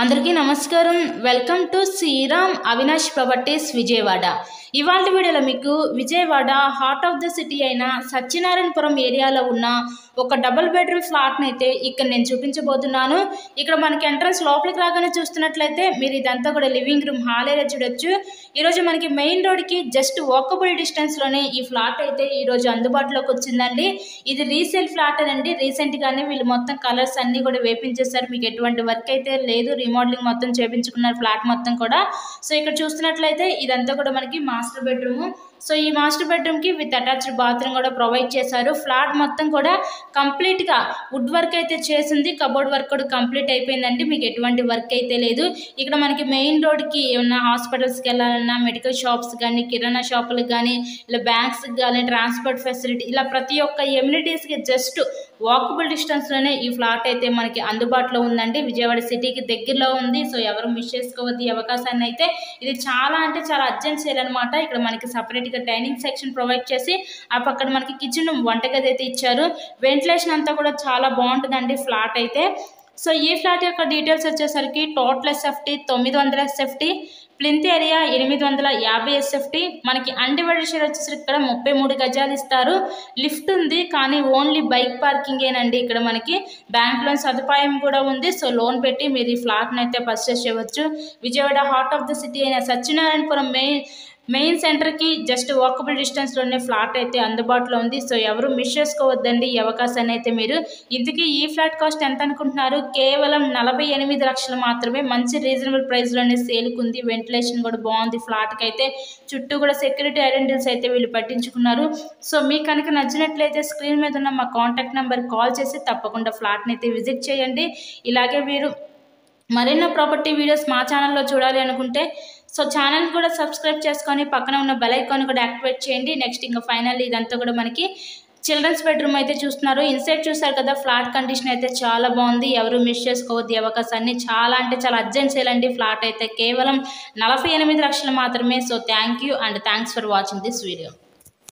అందరికీ నమస్కారం. Welcome to Sriram Avinash properties Vijayawada. ఇవాళ వీడియోలో మీకు Vijayawada heart of the city అయిన సత్యనారాయణపురం ఏరియాలో ఉన్న ఒక డబుల్ బెడ్రూమ్ ఫ్లాట్ని అయితే ఇక్కడ నేను చూపించబోతున్నాను. ఇక్కడ మనకి ఎంట్రన్స్ లోపలికి రాగానే చూస్తున్నట్లయితే మీరు ఇదంతా కూడా లివింగ్ రూమ్, హాల్ ఏరియా చూడొచ్చు. ఈరోజు మనకి మెయిన్ రోడ్కి జస్ట్ వాకబుల్ డిస్టెన్స్లోనే ఈ ఫ్లాట్ అయితే ఈరోజు అందుబాటులోకి వచ్చిందండి. ఇది రీసేల్ ఫ్లాట్ అండి. రీసెంట్గానే వీళ్ళు మొత్తం కలర్స్ అన్నీ కూడా వేపించేస్తారు. మీకు ఎటువంటి వర్క్ అయితే లేదు, రీమోడలింగ్ మొత్తం చేపించుకున్నారు ఫ్లాట్ మొత్తం కూడా. సో ఇక్కడ చూస్తున్నట్లయితే ఇదంతా కూడా మనకి మాస్టర్ బెడ్రూమ్. సో ఈ మాస్టర్ బెడ్రూమ్కి విత్ అటాచ్డ్ బాత్రూమ్ కూడా ప్రొవైడ్ చేశారు. ఫ్లాట్ మొత్తం కూడా కంప్లీట్గా వుడ్ వర్క్ అయితే చేసింది. కబోర్డ్ వర్క్ కూడా కంప్లీట్ అయిపోయిందండి. మీకు ఎటువంటి వర్క్ అయితే లేదు. ఇక్కడ మనకి మెయిన్ రోడ్కి ఏమన్నా హాస్పిటల్స్కి వెళ్ళాలన్నా, మెడికల్ షాప్స్ కానీ, కిరాణా షాపులకు కానీ, ఇలా బ్యాంక్స్కి కానీ, ట్రాన్స్పోర్ట్ ఫెసిలిటీ, ఇలా ప్రతి ఒక్క ఎమ్యూనిటీస్కి జస్ట్ వాకబుల్ డిస్టెన్స్లోనే ఈ ఫ్లాట్ అయితే మనకి అందుబాటులో ఉందండి. విజయవాడ సిటీకి దగ్గరలో ఉంది. సో ఎవరు మిస్ చేసుకోవద్దు ఈ అవకాశాన్ని అయితే. ఇది చాలా అంటే చాలా అర్జెంట్ సేల్ అనమాట. ఇక్కడ మనకి సపరేట్గా డైనింగ్ సెక్షన్ ప్రొవైడ్ చేసి ఆ పక్కన మనకి కిచెన్, వంటగది అయితే ఇచ్చారు. వెంటిలేషన్ అంతా కూడా చాలా బాగుంటుందండి ఫ్లాట్ అయితే. సో ఈ ఫ్లాట్ యొక్క డీటెయిల్స్ వచ్చేసరికి total SFT 900 SFT, plinth area 850 SFT, మనకి అన్డివైడెడ్ షేర్ వచ్చేసరికి ఇక్కడ 33 గజాలు ఇస్తారు. లిఫ్ట్ ఉంది కానీ ఓన్లీ బైక్ పార్కింగేనండి. ఇక్కడ మనకి బ్యాంక్ లోన్ సదుపాయం కూడా ఉంది. సో లోన్ పెట్టి మీరు ఈ ఫ్లాట్ని అయితే పర్చేస్ చేయవచ్చు. Vijayawada heart of the city అయిన సత్యనారాయణపురం మెయిన్ సెంటర్కి జస్ట్ వాకబుల్ డిస్టెన్స్లోనే ఫ్లాట్ అయితే అందుబాటులో ఉంది. సో ఎవరు మిస్ చేసుకోవద్దండి ఈ అవకాశాన్ని అయితే మీరు. ఇంతకీ ఈ ఫ్లాట్ కాస్ట్ ఎంత అనుకుంటున్నారు? కేవలం 48 లక్షలు మాత్రమే. మంచి రీజనబుల్ ప్రైస్లోనే సేల్కుంది. వెంటిలేషన్ కూడా బాగుంది ఫ్లాట్కి అయితే. చుట్టూ కూడా సెక్యూరిటీ ఐడెంటిటీస్ అయితే వీళ్ళు పట్టించుకున్నారు. సో మీకు కనుక నచ్చినట్లయితే స్క్రీన్ మీద ఉన్న మా కాంటాక్ట్ నెంబర్ కాల్ చేసి తప్పకుండా ఫ్లాట్ని అయితే విజిట్ చేయండి. ఇలాగే మీరు మరిన్న ప్రాపర్టీ వీడియోస్ మా ఛానల్లో చూడాలి అనుకుంటే సో ఛానల్ కూడా సబ్స్క్రైబ్ చేసుకొని పక్కన ఉన్న బెల్ ఐకాన్ కూడా యాక్టివేట్ చేయండి. నెక్స్ట్ ఇంకా ఫైనల్లీ ఇదంతా కూడా మనకి చిల్డ్రన్స్ బెడ్రూమ్ అయితే చూస్తున్నారు. ఇన్సైడ్ చూసారు కదా, ఫ్లాట్ కండిషన్ అయితే చాలా బాగుంది. ఎవరు మిస్ చేసుకోవద్దు ఈ అవకాశాన్ని. చాలా అంటే చాలా అర్జెంట్ సేల్ అండి. ఫ్లాట్ అయితే కేవలం 48 లక్షలు మాత్రమే. So thank you and thanks for watching this video.